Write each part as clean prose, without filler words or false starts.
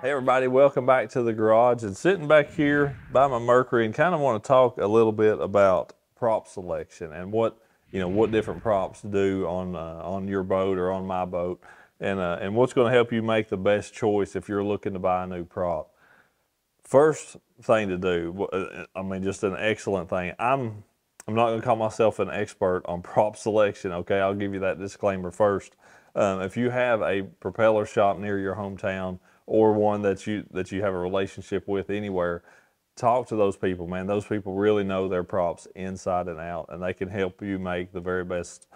Hey everybody, welcome back to the garage. And sitting back here by my Mercury, and kind of want to talk a little bit about prop selection and what different props do on your boat or on my boat, and what's going to help you make the best choice if you're looking to buy a new prop. First thing to do, I mean, just an excellent thing. I'm not going to call myself an expert on prop selection. Okay, I'll give you that disclaimer first. If you have a propeller shop near your hometown, or one that you have a relationship with anywhere, talk to those people, man. Those people really know their props inside and out, and they can help you make the very best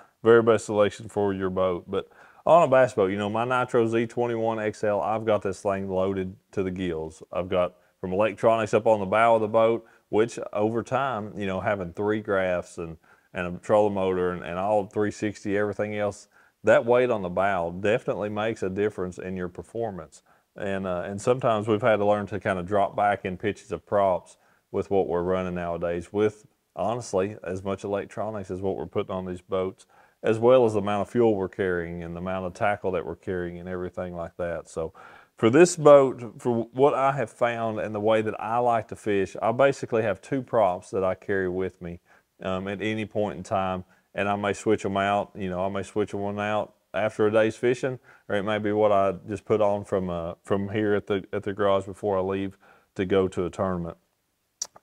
selection for your boat. But on a bass boat, my Nitro Z21 XL, I've got this thing loaded to the gills. I've got from electronics up on the bow of the boat, which over time, having 3 graphs and a trolling motor and all 360, everything else, that weight on the bow definitely makes a difference in your performance. And sometimes we've had to learn to kind of drop back in pitches of props with what we're running nowadays, with honestly as much electronics as what we're putting on these boats, as well as the amount of fuel we're carrying and the amount of tackle that we're carrying and everything like that. So for this boat, for what I have found and the way that I like to fish, I basically have 2 props that I carry with me at any point in time, and I may switch them out. I may switch one out after a day's fishing, or it may be what I just put on from here at the garage before I leave to go to a tournament.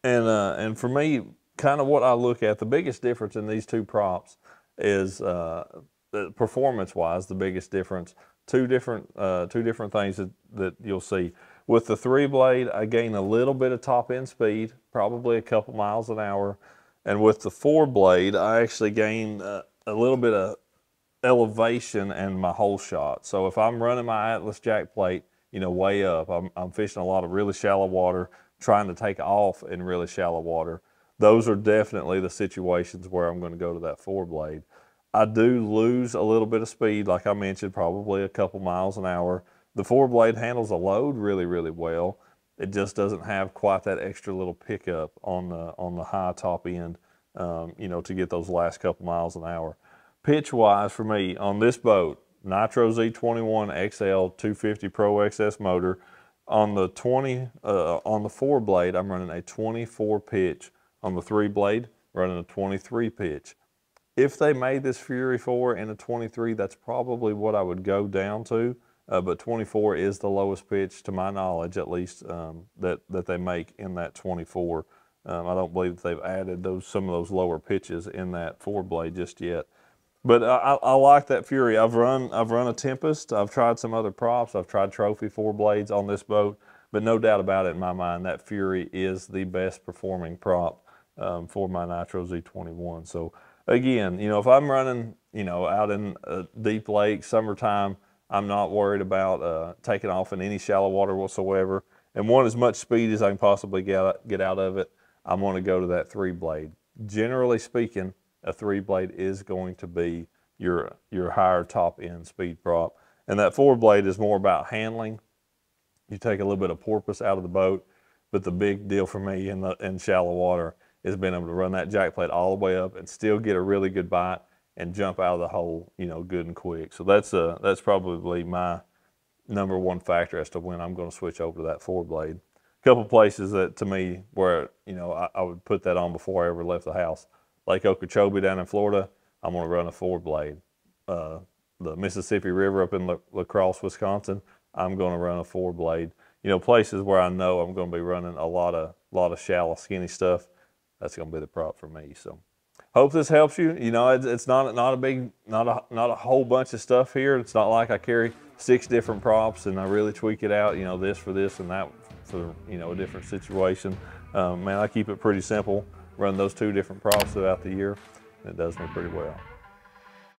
And for me, kind of what I look at, the biggest difference in these 2 props is performance-wise. The biggest difference, two different things that you'll see. With the 3-blade, I gain a little bit of top end speed, probably a couple miles an hour, and with the 4-blade, I actually gain a little bit of elevation and my hole shot. So if I'm running my Atlas jack plate, way up, I'm fishing a lot of really shallow water, trying to take off in really shallow water. Those are definitely the situations where I'm going to go to that 4-blade. I do lose a little bit of speed, like I mentioned, probably a couple miles an hour. The 4-blade handles a load really, really well. It just doesn't have quite that extra little pickup on the high top end, to get those last couple miles an hour. Pitch-wise for me, on this boat, Nitro Z21 XL 250 Pro XS motor, on the 4-blade, I'm running a 24 pitch. On the 3-blade, running a 23 pitch. If they made this Fury 4 in a 23, that's probably what I would go down to, but 24 is the lowest pitch, to my knowledge at least, that they make in that 24. I don't believe that they've added some of those lower pitches in that 4-blade just yet. But I like that Fury. I've run a Tempest. I've tried some other props. I've tried Trophy 4-blades on this boat, but no doubt about it in my mind, that Fury is the best performing prop for my Nitro Z21. So again, if I'm running, out in a deep lake, summertime, I'm not worried about taking off in any shallow water whatsoever, and want as much speed as I can possibly get out of it. I'm going to go to that 3-blade. Generally speaking, a 3-blade is going to be your higher top end speed prop. And that 4-blade is more about handling. You take a little bit of porpoise out of the boat, but the big deal for me in shallow water is being able to run that jack plate all the way up and still get a really good bite and jump out of the hole, good and quick. So that's probably my #1 factor as to when I'm going to switch over to that 4-blade. A couple places that to me where I would put that on before I ever left the house. Lake Okeechobee down in Florida, I'm going to run a 4-blade. The Mississippi River up in La Crosse, Wisconsin, I'm going to run a 4-blade. Places where I know I'm going to be running a lot of shallow, skinny stuff, that's going to be the prop for me. So, hope this helps you. It's not a whole bunch of stuff here. It's not like I carry 6 different props and I really tweak it out. This for this and that for a different situation. Man, I keep it pretty simple. Run those 2 different props throughout the year, and it does me pretty well.